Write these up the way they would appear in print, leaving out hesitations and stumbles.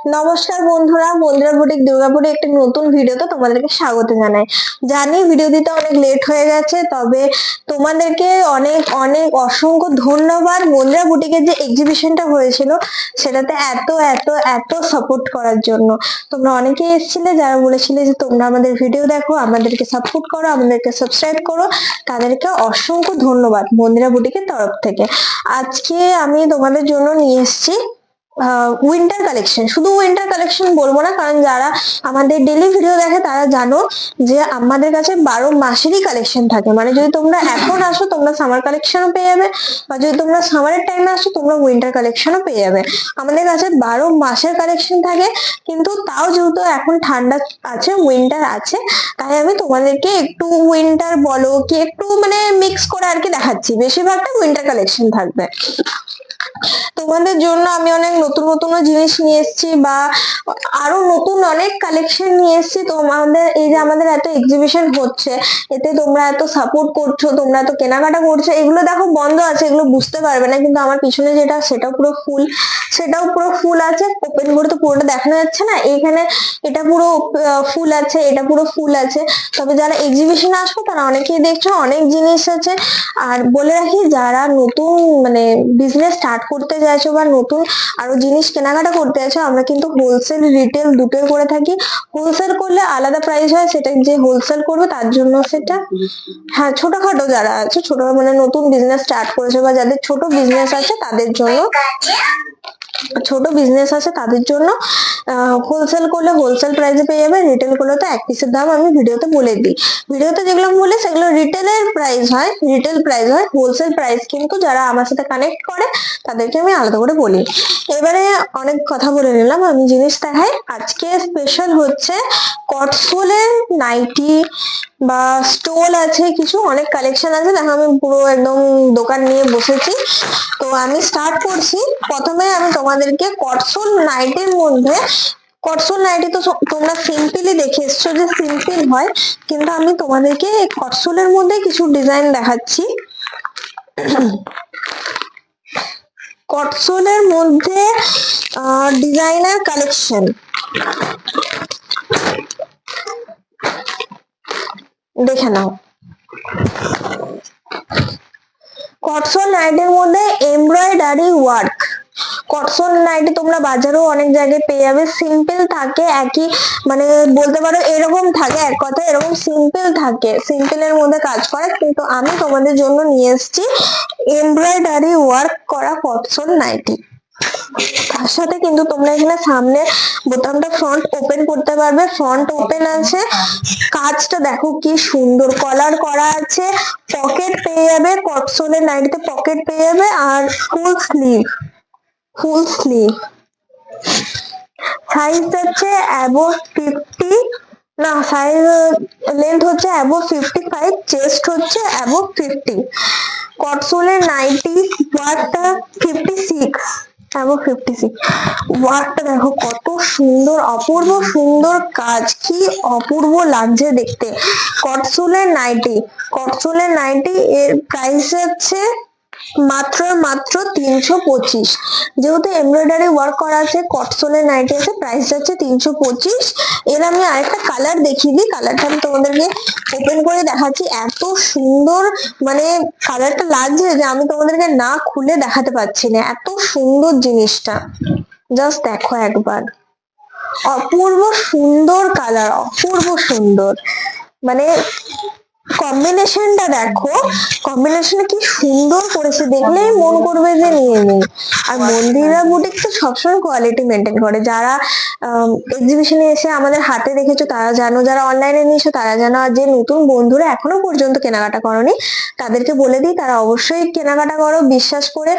নমস্কার বন্ধুরা, মন্দিরা বুটিক দুর্গাপুরে একটি নতুন ভিডিওতে তোমাদেরকে স্বাগত জানাই। জানি ভিডিও দিতে অনেক লেট হয়ে গেছে, তবে তোমাদেরকে অনেক অনেক অসংখ্য ধন্যবাদ। মন্দিরা বুটিকের যে এক্সিবিশনটা হয়েছিল সেটাতে এত এত এত সাপোর্ট করার জন্য। তোমরা অনেকেই এসেছিলে যারা বলেছিলে যে তোমরা আমাদের ভিডিও দেখো, আমাদেরকে সাপোর্ট করো, আমাদেরকে সাবস্ক্রাইব করো, তাদেরকে অসংখ্য ধন্যবাদ মন্দিরা বুটিকের তরফ থেকে। আজকে আমি তোমাদের জন্য নিয়ে এসেছি উইন্টার কালেকশন। শুধু উইন্টার কালেকশন বলবো না, কারণ যারা আমাদের ডেলি ভিডিও দেখে তারা জানো যে আমাদের কাছে 12 মাসেরই কালেকশন থাকে। মানে যদি তোমরা এখন আসো তোমরা সামার কালেকশনও পেয়ে যাবে, বা যদি তোমরা সামারের টাইমে আসো তোমরা উইন্টার কালেকশনও পেয়ে যাবে। আমাদের কাছে 12 মাসের কালেকশন থাকে, কিন্তু তাও যেহেতু এখন ঠান্ডা আছে, উইন্টার আছে, তাই আমি তোমাদেরকে একটু উইন্টার বলো কি একটু মানে মিক্স করে আর কি দেখাচ্ছি। বেশিরভাগটা উইন্টার কালেকশন থাকবে। তোমাদের জন্য আমি অনেক নতুন নতুন জিনিস নিয়ে এসেছি, বা আরো নতুন অনেক কালেকশন নিয়ে এসেছি। তোমাদের এই যে আমাদের এত এক্সিবিশন হচ্ছে, এতে তোমরা এত সাপোর্ট করছো, তোমরা এত কেনাকাটা করছো, এগুলো দেখো বন্ধ আছে, এগুলো বুঝতে পারবে না, কিন্তু আমার পিছনে যেটা সেটাও পুরো ফুল, সেটাও পুরো ফুল আছে। ওপেন করে তো পুরোটা দেখানো যাচ্ছে না, এখানে এটা পুরো ফুল আছে, এটা পুরো ফুল আছে। তবে যারা এক্সিবিশনে আসবে তারা অনেকেই দেখছো, অনেক জিনিস আছে। আর বলে রাখি, যারা নতুন মানে বিজনেস স্টার্ট করতে চাইছো বা নতুন আরো জিনিস কেনাকাটা করতে চাইছো, আমরা কিন্তু হোলসেল রিটেল দুটোই করে থাকি। হোলসেল করলে আলাদা প্রাইস হয়, সেটা যে হোলসেল করবে তার জন্য সেটা। হ্যাঁ, ছোটখাটো যারা আছে, ছোট মানে নতুন বিজনেস স্টার্ট করেছে বা যাদের ছোট বিজনেস আছে তাদের জন্য, হোলসেল করলে হোলসেল প্রাইসে পেয়ে যাবে। রিটেল করলে তো এক পিসের দাম আমি ভিডিওতে বলে দিই। ভিডিওতে যেগুলো বলি সেগুলো রিটেলের প্রাইস হয়, রিটেল প্রাইস হয়। হোলসেল প্রাইস কিন্তু যারা আমার সাথে কানেক্ট করে তাদেরকে আমি আলাদা করে বলি। এবারে অনেক কথা বলে নিলাম, আমি জিনিস দেখাই। আজকে স্পেশাল হচ্ছে কটসোলের নাইটি বা স্টোল আছে, কিছু অনেক কালেকশন আছে। দেখো আমি পুরো একদম দোকান নিয়ে বসেছি। তো আমি স্টার্ট করছি। প্রথমে আমি তোমাদেরকে কটসোল নাইটির মধ্যে, কটসোল নাইটি তো তোমরা সিম্পলি দেখে এসছো যে সিম্পল হয়, কিন্তু আমি তোমাদেরকে কটসোলের মধ্যে কিছু ডিজাইন দেখাচ্ছি। কটসোলের মধ্যে ডিজাইনার কালেকশন দেখে নাও। কটসোল নাইটির মধ্যে এমব্রয়ডারি ওয়ার্ক। কটসন নাইটি তোমরা বাজারেও অনেক জায়গায় পেয়ে যাবে। সিম্পল থাকে, একই মানে বলতে পারো এরকম থাকে, এক কথা এরকম সিম্পল থাকে, সিম্পলের মধ্যে কাজ করে। কিন্তু আমি তোমাদের জন্য নিয়ে এসেছি এমব্রয়ডারি ওয়ার্ক করা কটসন নাইটি। তার সাথে কিন্তু তোমরা এখানে সামনে বোতামটা ফ্রন্ট ওপেন করতে পারবে, ফ্রন্ট ওপেন আছে। কাজটা দেখো কি সুন্দর, কলার করা আছে, পকেট পেয়ে যাবে। কটসনের নাইটিতে পকেট পেয়ে যাবে, আর full sleeve, full sleeve. Size হচ্ছে অ্যাবভ 50, না সাইজ লেন্থ হচ্ছে অ্যাবভ 55, চেস্ট হচ্ছে অ্যাবভ 50। কটসোলের নাইটি ওয়ার্কটা 56, অ্যাবভ 56। ওয়ার্কটা দেখো কত সুন্দর, অপূর্ব সুন্দর কাজ, কি অপূর্ব লাগছে দেখতে। কটসোলের নাইটি, কটসোলের নাইটি এর প্রাইস হচ্ছে মাত্র 325। যেহেতু এমব্রয়ডারি ওয়ার্ক করা আছে, কটসোলের নাইটি আছে, প্রাইস যাচ্ছে 325। এর আমি আরেকটা কালার দেখিয়ে দিই, কালারটা আমি তোমাদেরকে ওপেন করে দেখাচ্ছি। এত সুন্দর মানে কালারটা লাগছে যে আমি তোমাদেরকে না খুলে দেখাতে পারছি না, এত সুন্দর জিনিসটা। জাস্ট দেখো একবার, অপূর্ব সুন্দর কালার, অপূর্ব সুন্দর। মানে কম্বিনেশনটা দেখো, কম্বিনেশনটা কি সুন্দর করেছে, দেখলেই মন করবে যে নিয়ে নিই। আর মন্দিরা বুটিক তো সবসময় কোয়ালিটি মেনটেন করে। যারা এক্সিবিশনে এসে আমাদের হাতে দেখেছো তারা জানো, যারা অনলাইনে নিয়েছো তারা জানো, আর যে নতুন বন্ধুরা এখনো পর্যন্ত কেনাকাটা করনি তাদেরকে বলে দিই তারা অবশ্যই কেনাকাটা করো বিশ্বাস করে।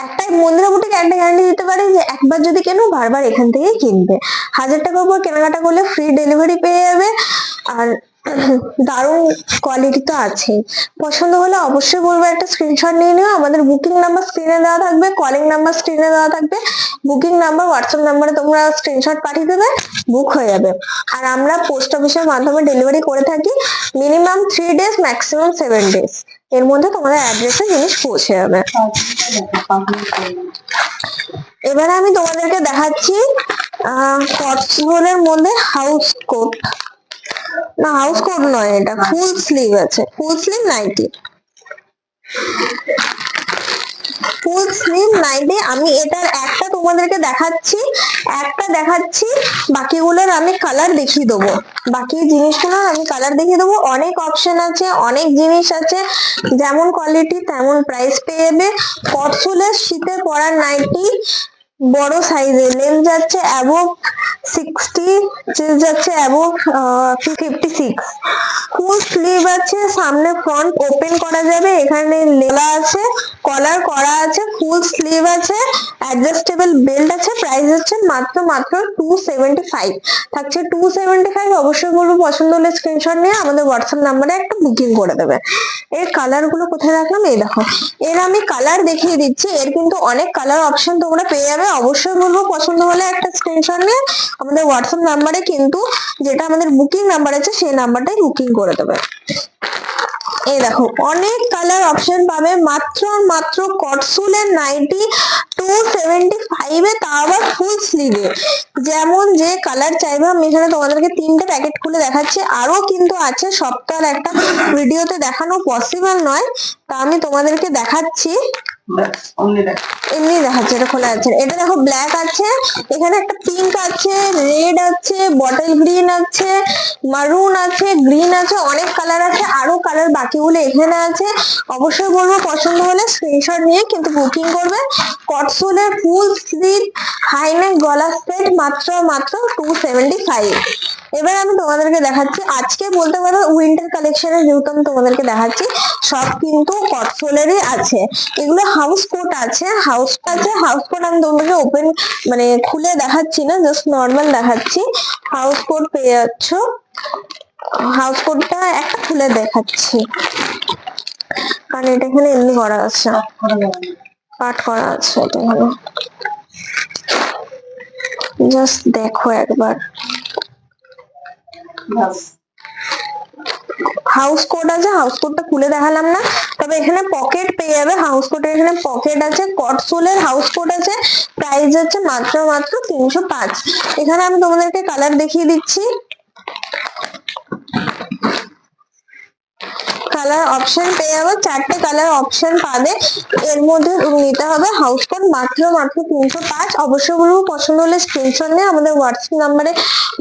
একটা মন্দিরা বুটিক একটা গ্যারান্টি দিতে পারে যে একবার যদি কেনো বারবার এখান থেকেই কিনবে। 1000 টাকার উপর কেনাকাটা করলে ফ্রি ডেলিভারি পেয়ে যাবে। আর দারুণ কোয়ালিটি তো আছে। পছন্দ হলে অবশ্যই বলবো একটা স্ক্রিনশট নিয়ে নিও। আমাদের বুকিং নাম্বার স্ক্রিনে দেওয়া থাকবে, কলিং নাম্বার স্ক্রিনে দেওয়া থাকবে। বুকিং নাম্বার হোয়াটসঅ্যাপ নাম্বারে তোমরা স্ক্রিনশট পাঠিয়ে দেবে, বুক হয়ে যাবে। আর আমরা পোস্ট অফিসের মাধ্যমে ডেলিভারি করে থাকি। মিনিমাম 3 days, ম্যাক্সিমাম 7 days এর মধ্যে তোমাদের অ্যাড্রেসে জিনিস পৌঁছে যাবে। এবারে আমি তোমাদেরকে দেখাচ্ছি কটসোলের মধ্যে হাউস কোট, না হাউস কোট নয়, এটা ফুল স্লিভ আছে, full sleeve nightie, full sleeve nightie. আমি এটার একটা তোমাদেরকে দেখাচ্ছি, বাকিগুলোর আমি কালার দেখিয়ে দেবো, বাকি জিনিসগুলোর আমি কালার দেখিয়ে দেবো। অনেক অপশন আছে, অনেক জিনিস আছে, যেমন কোয়ালিটি তেমন প্রাইস পেয়ে যাবে। কটসোলের শীতে পরার নাইটি, বড় সাইজের, লেন্থ যাচ্ছে অ্যাবোভ 60, চেস্ট যাচ্ছে অ্যাবোভ 56, ফুল স্লিভ আছে, সামনে ফ্রন্ট ওপেন করা যাবে, এখানে লেলা আছে, কলার করা আছে, ফুল স্লিভ আছে, অ্যাডজাস্টেবল বেল্ট আছে। প্রাইস হচ্ছে মাত্র 275 থাকছে, 275। অবশ্যই বলবো পছন্দ হলে স্ক্রিনশট নিয়ে আমাদের হোয়াটসঅ্যাপ নাম্বারে একটা বুকিং করে দেবে। এর কালার গুলো কোথায় রাখলাম, এই দেখো, এর আমি কালার দেখিয়ে দিচ্ছি। এর কিন্তু অনেক কালার অপশন তোমরা পেয়ে যাবে। অবশ্যই বলবো পছন্দ হলে একটা স্ক্রিনশট নিয়ে আমাদের হোয়াটসঅ্যাপ নাম্বারে, কিন্তু যেটা আমাদের বুকিং নাম্বার আছে সেই নাম্বারটাই বুকিং করে দেবে। এই দেখো অনেক কালার অপশন পাবে, মাত্র কটসোলের নাইটি 275 এ, তা আবার ফুল স্লিভে। যেমন যে কালার চাইবে, আমি এখানে তোমাদেরকে 3টে প্যাকেট খুলে দেখাচ্ছি, আরো কিন্তু আছে, সবটার একটা ভিডিওতে দেখানো পসিবল নয়, তা আমি তোমাদেরকে দেখাচ্ছি, এমনি দেখাচ্ছে, এটা খোলা আছে। এটা দেখো ব্ল্যাক আছে, এখানে একটা পিঙ্ক আছে, রেড আছে, বটল গ্রিন আছে, মারুন আছে, গ্রিন আছে, অনেক কালার আছে, আরো কালার বাকিগুলো এখানে আছে। অবশ্যই বলবো পছন্দ হলে স্ক্রিনশট নিয়ে কিন্তু বুকিং করবে। কটসোলের ফুল স্লিভ হাই নেক গলা সেট মাত্র 275। এবার আমি তোমাদেরকে দেখাচ্ছি, আজকে বলতে পারো উইন্টার কালেকশনে যেহেতু আমি তোমাদেরকে দেখাচ্ছি, সব কিন্তু কটসোলেরই আছে। এগুলো হাউস কোট আছে, হাউস কোট আমি তোমাদেরকে ওপেন মানে খুলে দেখাচ্ছি না, জাস্ট নর্মাল দেখাচ্ছি। হাউস কোট পেয়ে যাচ্ছ, হাউস কোটটা একটা খুলে দেখাচ্ছি, কারণ এটা এখানে এমনি করা আছে, পাট করা আছে, এটা এখানে জাস্ট দেখো একবার। হাউস কোট আছে, হাউস কোটটা খুলে দেখালাম না, তবে এখানে পকেট পেয়ে যাবে। হাউস কোটের এখানে পকেট আছে, কটসোলের হাউস কোট আছে, প্রাইস আছে মাত্র 305। এখানে আমি তোমাদেরকে কালার দেখিয়ে দিচ্ছি, কালার অপশন পেয়ে যাবে, 4টে কালার অপশন পাবে, এর মধ্যে নিতে হবে হাউস কোট মাত্র 305। অবশ্যই বলবো পছন্দ হলে স্ক্রিনশট নিয়ে আমাদের হোয়াটসঅ্যাপ নাম্বারে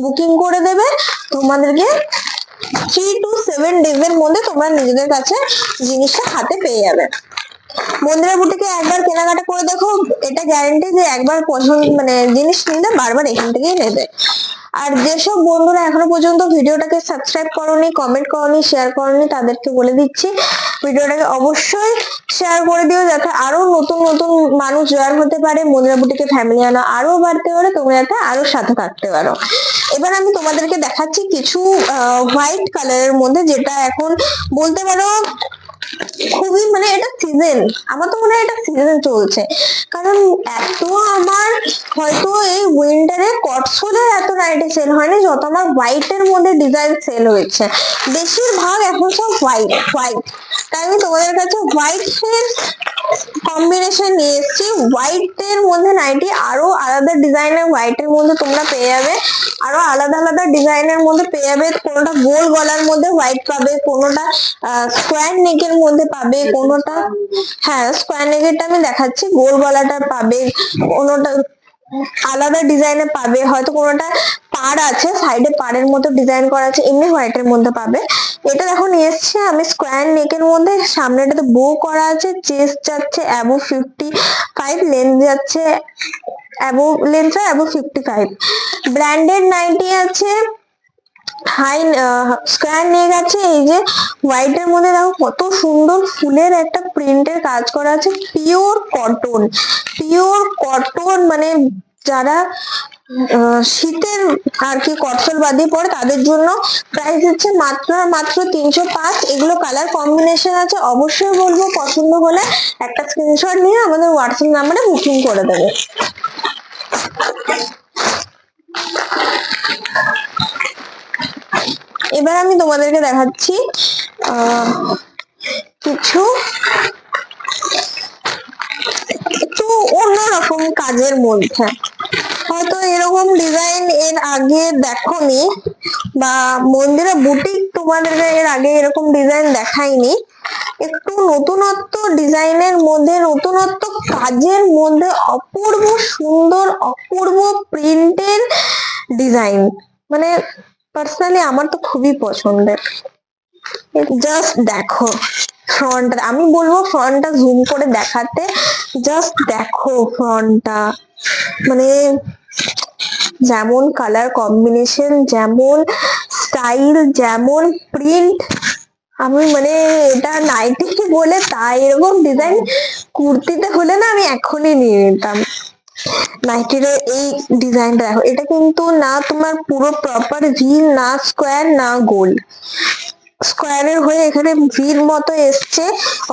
বুকিং করে দেবে। তোমাদেরকে 3 to 7 days এর মধ্যে তোমরা নিজেদের কাছে জিনিসটা হাতে পেয়ে যাবে। বন্ধুরা বুটিকে একবার কেনাকাটা করে দেখো, এটা গ্যারান্টি যে একবার পছন্দ মানে জিনিস নিলে বারবার এখান থেকেই নেবে। আর যেসব বন্ধুরা এখনো পর্যন্ত ভিডিওটাকে সাবস্ক্রাইব করোনি, কমেন্ট করোনি, শেয়ার করোনি, তাদেরকে বলে দিচ্ছি ভিডিওটাকে অবশ্যই শেয়ার করে দিও, যাতে আরো নতুন মানুষ জয়েন হতে পারে, মন্দিরা বুটিকে ফ্যামিলি আনা আরো বাড়তে পারে, তোমরা যাতে আরো সাথে থাকতে পারো। এবার আমি তোমাদেরকে দেখাচ্ছি কিছু হোয়াইট কালারের মধ্যে, যেটা এখন বলতে পারো খুবই মানে এটা সিজন, আমার তো মনে হয় এটা সিজন চলছে, কারণ এত আমার হয়তো এই উইন্টারে কটসোলের এত নাইটি সেল হয়নি যত আমার হোয়াইটের মধ্যে ডিজাইন সেল হয়েছে। বেশিরভাগ এখন সব হোয়াইট, তাই আমি তোমাদের কাছে হোয়াইট এর কম্বিনেশন নিয়ে এসেছি। হোয়াইট এর মধ্যে নাইটি আরো আলাদা ডিজাইনের হোয়াইটের মধ্যে তোমরা পেয়ে যাবে, আরো আলাদা ডিজাইনের মধ্যে পেয়ে যাবে। কোনোটা গোল গলার মধ্যে হোয়াইট পাবে, কোনোটা স্কোয়ার নেকের মধ্যে পাবে, কোনোটা হ্যাঁ স্কোয়ার নেকেরটা আমি দেখাচ্ছি, গোল গলাটা পাবে, কোনোটা আলাদা ডিজাইনে পাবে, হয়তো কোনোটা পাড় আছে, সাইডে পাড়ের মতো ডিজাইন করা আছে, এমনি হোয়াইটের মধ্যে পাবে। এটা দেখো নিয়ে এসছে আমি স্কোয়ার নেকের মধ্যে, সামনেটাতে বো করা আছে, চেস্ট যাচ্ছে অ্যাবো 55, লেন্থ যাচ্ছে অ্যাবো 55। ব্র্যান্ডেড নাইটি আছে, হাই স্কোয়ার নেক আছে। এই যে হোয়াইট এর মধ্যে দেখো কত সুন্দর ফুলের একটা প্রিন্টের কাজ করা আছে, পিওর কটন, মানে যারা শীতের আর কি কটসল বাদি পরে তাদের জন্য। প্রাইস হচ্ছে মাত্র 305। এগুলো কালার কম্বিনেশন আছে, অবশ্যই বলবো পছন্দ হলে একটা স্ক্রিনশট নিয়ে আমাদের হোয়াটসঅ্যাপ নাম্বারে বুকিং করে দেবে। এবার আমি তোমাদেরকে দেখাচ্ছি কিছু একটু অন্যরকম কাজের মধ্যে, হয়তো এরকম ডিজাইন এর আগে দেখোনি, বা মন্দিরা বুটিক তোমাদেরকে এর আগে এরকম ডিজাইন দেখায়নি। একটু নতুনত্ব ডিজাইনের মধ্যে, নতুনত্ব কাজের মধ্যে অপূর্ব সুন্দর, অপূর্ব প্রিন্টের ডিজাইন, মানে পার্সোনালি আমার তো খুবই পছন্দের। জাস্ট দেখো ফ্রন্ট, আমি বলবো ফ্রন্টটা জুম করে দেখাতে, জাস্ট দেখো ফ্রন্টটা, মানে যেমন কালার কম্বিনেশন, যেমন স্টাইল, যেমন প্রিন্ট, আমি মানে এটা নাইটি বলে তাই এরকম ডিজাইন কুর্তিতে হলে না আমি এখনই নিয়ে নিতাম। নাইটির এই ডিজাইনটা দেখো, এটা কিন্তু না তোমার পুরো প্রপার ভি, না স্কোয়ার, না গোল। স্কোয়ারের হয়ে এখানে ভির মতো এসছে,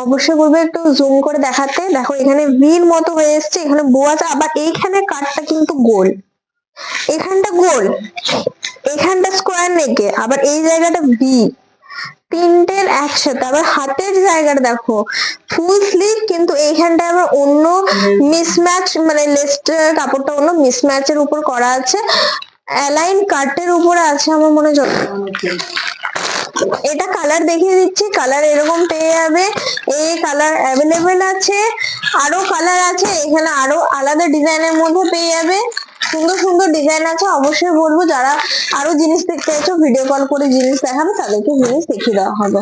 অবশ্যই বলবো একটু জুম করে দেখাতে। দেখো এখানে ভির মতো হয়ে এসছে, এখানে বো আছে, আবার এইখানে কাটটা কিন্তু গোল, এখানটা গোল, এখানটা স্কোয়ার নেকে, আবার এই জায়গাটা ভি, তিনটের একসাথে। আবার হাতের জায়গাটা দেখো ফুল স্লিভ, কিন্তু এইখানটা আবার অন্য মিসম্যাচ, মানে লেসটার কাপড়টা অন্য মিসম্যাচের উপর করা আছে, অ্যালাইন কাটের উপরে আছে আমার মনে হয়। এটা কালার দেখিয়ে দিচ্ছি, কালার এরকম পেয়ে যাবে, এই কালার অ্যাভেলেবেল আছে, আরো কালার আছে এখানে, আরো আলাদা ডিজাইনের মধ্যে পেয়ে যাবে, সুন্দর সুন্দর ডিজাইন আছে। অবশ্যই বলবো যারা আরো জিনিস দেখতে চাইছো ভিডিও কল করে জিনিস দেখাবে, তাদেরকে জিনিস দেখিয়ে দেওয়া হবে।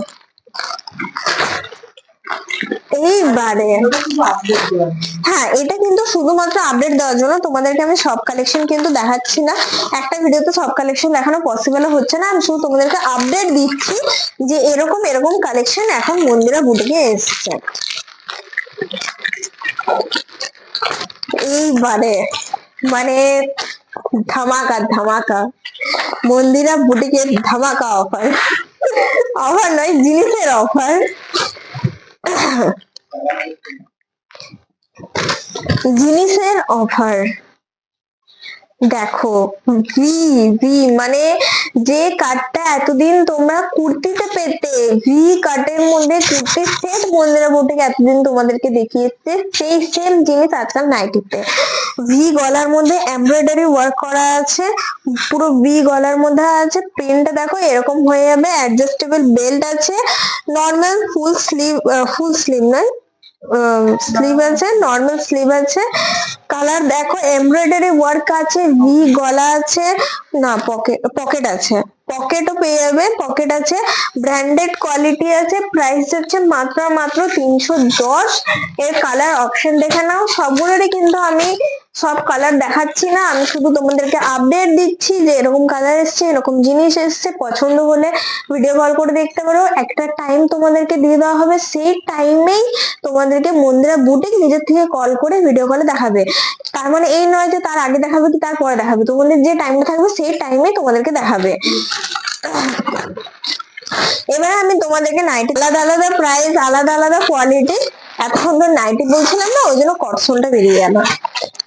এইবারে হ্যাঁ, এটা কিন্তু শুধুমাত্র আপডেট দেওয়ার জন্য, তোমাদেরকে আমি সব কালেকশন কিন্তু দেখাচ্ছি না, একটা ভিডিওতে সব কালেকশন দেখানো পসিবল হচ্ছে না। আমি শুধু তোমাদেরকে আপডেট দিচ্ছি যে এরকম এরকম কালেকশন এখন মন্দিরা বুটিকে এসছে। এইবারে মানে ধামাকা ধামাকা, মন্দিরা বুটিকের ধামাকা অফার, অফার নয় জিনিসের অফার। জিনিসের অফার দেখো, ভি ভি মানে যে কাটটা এতদিন তোমরা কুর্তিতে পেতে, ভি কাটের মধ্যে কুর্তি সেট মন্দিরা বুটিক এতদিন তোমাদেরকে দেখিয়েছে, সেই সেম জিনিস আজকাল নাইটিতে। ভি গলার মধ্যে এমব্রয়ডারি ওয়ার্ক করা আছে, পুরো ভি গলার মধ্যে আছে, প্রিন্টটা দেখো এরকম হয়ে যাবে, অ্যাডজাস্টেবল বেল্ট আছে, নর্মাল ফুল স্লিভ নয়, স্লিভ আছে, নর্মাল স্লিভ আছে। কালার দেখো এমব্রয়ডারি ওয়ার্ক আছে, ভি গলা আছে, না পকেট আছে, পকেটও পেয়ে যাবে, পকেট আছে, ব্র্যান্ডেড কোয়ালিটি আছে, প্রাইস হচ্ছে মাত্র 310। এর কালার অপশন দেখে নাও, সবগুলোরই কিন্তু আমি সব কালার দেখাচ্ছি না, আমি শুধু তোমাদেরকে আপডেট দিচ্ছি যে এরকম কালার এসছে, এরকম জিনিস এসছে, পছন্দ হলে ভিডিও কল করে দেখতে পারো। একটা টাইম তোমাদেরকে দিয়ে দেওয়া হবে, সেই টাইমেই তোমাদেরকে মন্দিরা বুটিক নিজের থেকে কল করে ভিডিও কলে দেখাবে। তার মানে এই নয় যে তার আগে দেখাবে কি তার পরে দেখাবে, তোমাদের যে টাইমটা থাকবে সেই টাইমে তোমাদেরকে দেখাবে। এবারে আমি তোমাদেরকে নাইটি আলাদা আলাদা প্রাইস, আলাদা আলাদা কোয়ালিটি, এতক্ষণ তো নাইটি বলছিলাম না, ওই জন্য কটসলটা বেরিয়ে গেল।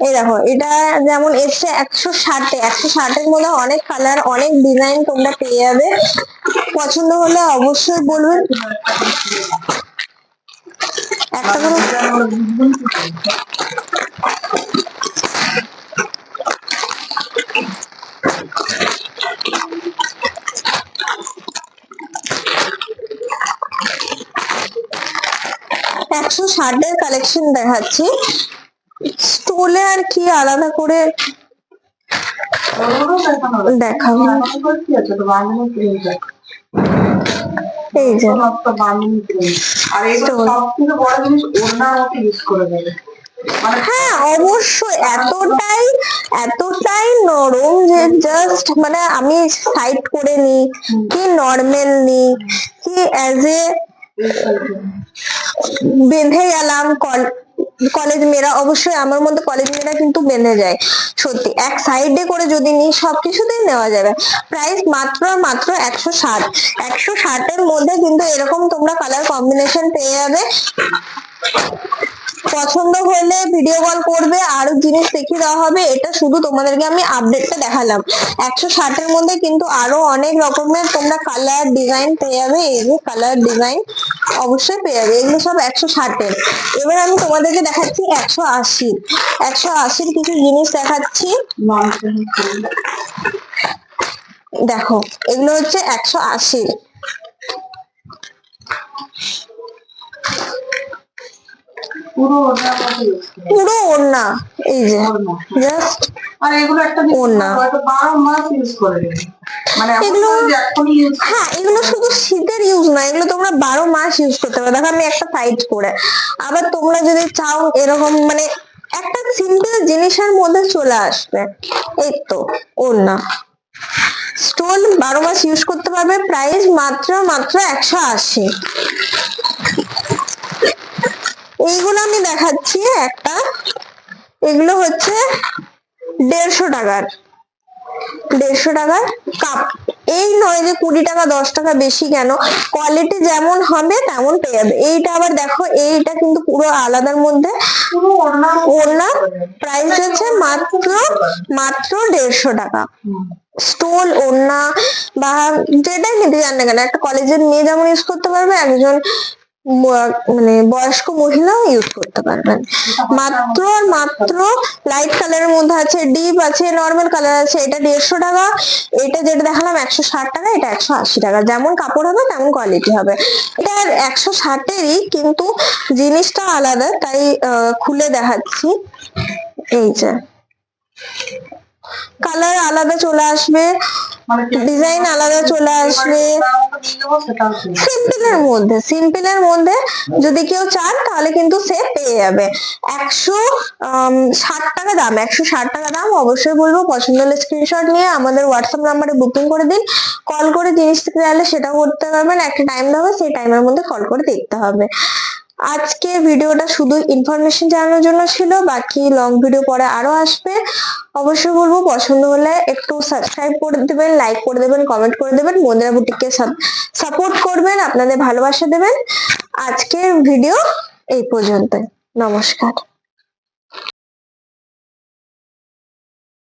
এই দেখো এটা যেমন এসছে 160-এ, 160-এর মধ্যে অনেক কালার, অনেক ডিজাইন তোমরা পেয়ে যাবে, পছন্দ হলে অবশ্যই বলবেন। একটা করে 160-এর কালেকশন দেখাচ্ছি, স্টোলে আর কি আলাদা করে দেখাবো। এই যে হ্যাঁ অবশ্যই, এতটাই এতটাই নরম যে জাস্ট মানে আমি সাইড করে নি কি নর্মাল নি কি অ্যাজ এ বেঁধে গেলাম। কলেজ মেয়েরা, অবশ্যই আমার মধ্যে কলেজ মেয়েরা কিন্তু বেঁধে যায়, সত্যি এক সাইডে করে যদি নিই সবকিছুতেই নেওয়া যাবে। প্রাইস মাত্র 160। 160-এর মধ্যে কিন্তু এরকম তোমরা কালার কম্বিনেশন পেয়ে যাবে। পছন্দ হলে ভিডিও কল করবে, আরো জিনিস দেখিয়ে দেওয়া হবে। এটা শুধু তোমাদেরকে আমি আপডেটটা দেখালাম। 160-এর মধ্যে কিন্তু আরো অনেক রকমের তোমরা কালার ডিজাইন পেয়ে যাবে। এই যে কালার ডিজাইন অবশ্যই পেয়ে যাবে। এগুলো সব 160-এর। এবার আমি তোমাদেরকে দেখাচ্ছি 180। 180-র কিছু জিনিস দেখাচ্ছি, দেখো এগুলো হচ্ছে 180। পুরো ওড়না, এই যে জাস্ট আর এগুলো একটা ওড়না, হয়তো 12 মাস ইউজ করে মানে এগুলো হ্যাঁ এগুলো শুধু শীতের ইউজ না, এগুলো তোমরা 12 মাস ইউজ করতে পারো। দেখো আমি একটা সাইড করে, আবার তোমরা যদি চাও এরকম মানে একটা সিম্পল জিনিসের মধ্যে চলে আসবে, এই তো ওড়না স্টোন 12 মাস ইউজ করতে পারবে। প্রাইস মাত্র 180। এইগুলো আমি দেখাচ্ছি একটা, এগুলো হচ্ছে 150 টাকার, 150 টাকার কাপ। এই নয় যে 20 টাকা 10 টাকা বেশি, কেন কোয়ালিটি যেমন হবে তেমন পেয়ে যাবে। এইটা আবার দেখো, এইটা কিন্তু পুরো আলাদার মধ্যে ওড়না, প্রাইস হচ্ছে মাত্র 150 টাকা। স্টোল ওড়না বা যেটাই নিতে চান না কেন, একটা কলেজের মেয়ে যেমন ইউজ করতে পারবে, একজন মানে বয়স্ক মহিলাও ইউজ করতে পারবেন। মাত্র মাত্র লাইট কালারের মধ্যে আছে, ডিপ আছে, নর্মাল কালার আছে। এটা 150 টাকা, এটা যেটা দেখালাম 160 টাকা, এটা 180 টাকা। যেমন কাপড় হবে তেমন কোয়ালিটি হবে। এটা 160-এরই, কিন্তু জিনিসটা আলাদা, তাই খুলে দেখাচ্ছি। এই যে কালার আলাদা চলে আসবে, ডিজাইন আলাদা চলে আসবে। সিম্পলের মধ্যে যদি কেউ চান তাহলে কিন্তু সে পেয়ে যাবে। 160 টাকা দাম, 160 টাকা দাম। অবশ্যই বলবো পছন্দ হলে স্ক্রিনশট নিয়ে আমাদের হোয়াটসঅ্যাপ নাম্বারে বুকিং করে দিন। কল করে জিনিস চাইলে সেটাও করতে পারবেন, একটা টাইম দেওয়া, সেই টাইমের মধ্যে কল করে দেখতে হবে। আজকে ভিডিওটা শুধু ইনফরমেশন জানানোর জন্য ছিল, বাকি লং ভিডিও পরে আরো আসবে। অবশ্যই বলবো পছন্দ হলে একটু সাবস্ক্রাইব করে দেবেন, লাইক করে দেবেন, কমেন্ট করে দেবেন, মন্দিরা বুটিককে সাপোর্ট করবেন, আপনাদের ভালোবাসা দেবেন। আজকের ভিডিও এই পর্যন্ত, নমস্কার।